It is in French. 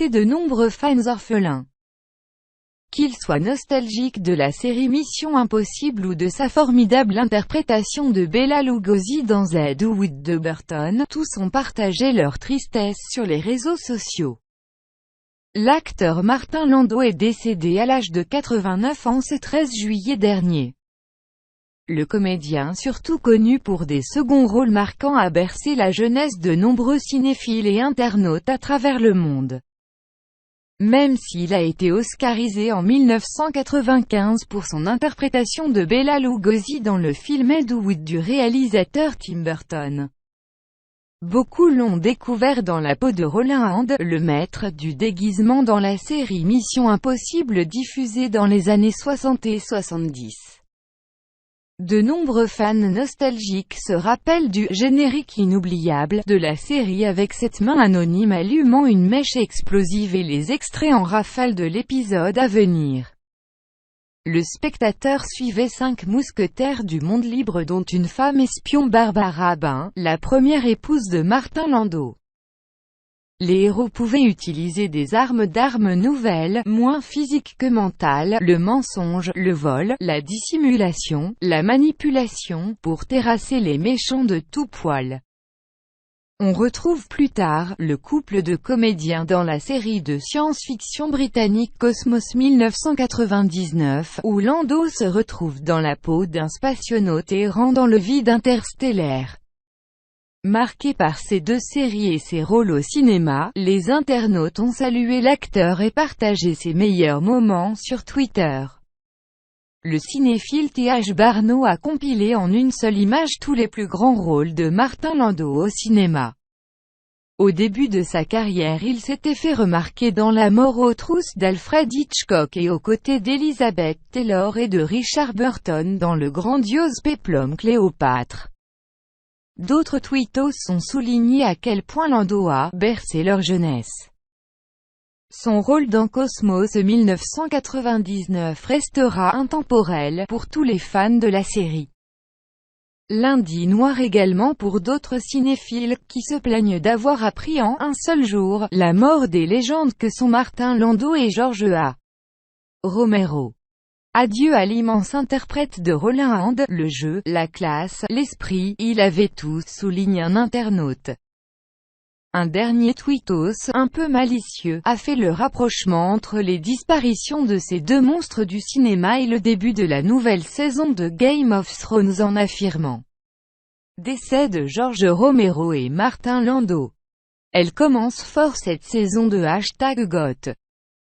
de nombreux fans orphelins. Qu'ils soient nostalgiques de la série Mission Impossible ou de sa formidable interprétation de Bela Lugosi dans Ed Wood de Burton, tous ont partagé leur tristesse sur les réseaux sociaux. L'acteur Martin Landau est décédé à l'âge de 89 ans ce 13 juillet dernier. Le comédien, surtout connu pour des seconds rôles marquants, a bercé la jeunesse de nombreux cinéphiles et internautes à travers le monde. Même s'il a été oscarisé en 1995 pour son interprétation de Bela Lugosi dans le film Ed Wood du réalisateur Tim Burton. Beaucoup l'ont découvert dans la peau de Rollin Hand, le maître du déguisement dans la série Mission Impossible diffusée dans les années 60 et 70. De nombreux fans nostalgiques se rappellent du « générique inoubliable » de la série avec cette main anonyme allumant une mèche explosive et les extraits en rafale de l'épisode à venir. Le spectateur suivait 5 mousquetaires du monde libre dont une femme espion, Barbara Bain, la première épouse de Martin Landau. Les héros pouvaient utiliser des armes nouvelles, moins physiques que mentales, le mensonge, le vol, la dissimulation, la manipulation, pour terrasser les méchants de tout poil. On retrouve plus tard, le couple de comédiens dans la série de science-fiction britannique Cosmos 1999, où Landau se retrouve dans la peau d'un spationaute errant dans le vide interstellaire. Marqués par ces deux séries et ses rôles au cinéma, les internautes ont salué l'acteur et partagé ses meilleurs moments sur Twitter. Le cinéphile T.H. Barneau a compilé en une seule image tous les plus grands rôles de Martin Landau au cinéma. Au début de sa carrière, il s'était fait remarquer dans La mort aux trousses d'Alfred Hitchcock et aux côtés d'Elizabeth Taylor et de Richard Burton dans le grandiose péplum Cléopâtre. D'autres tweetos ont souligné à quel point Landau a bercé leur jeunesse. Son rôle dans Cosmos 1999 restera intemporel pour tous les fans de la série. Lundi noir également pour d'autres cinéphiles, qui se plaignent d'avoir appris en un seul jour la mort des légendes que sont Martin Landau et George A. Romero. Adieu à l'immense interprète de Rollin Hand, le jeu, la classe, l'esprit, il avait tout, souligne un internaute. Un dernier tweetos, un peu malicieux, a fait le rapprochement entre les disparitions de ces deux monstres du cinéma et le début de la nouvelle saison de Game of Thrones en affirmant « Décès de George Romero et Martin Landau. Elle commence fort cette saison de #GOT.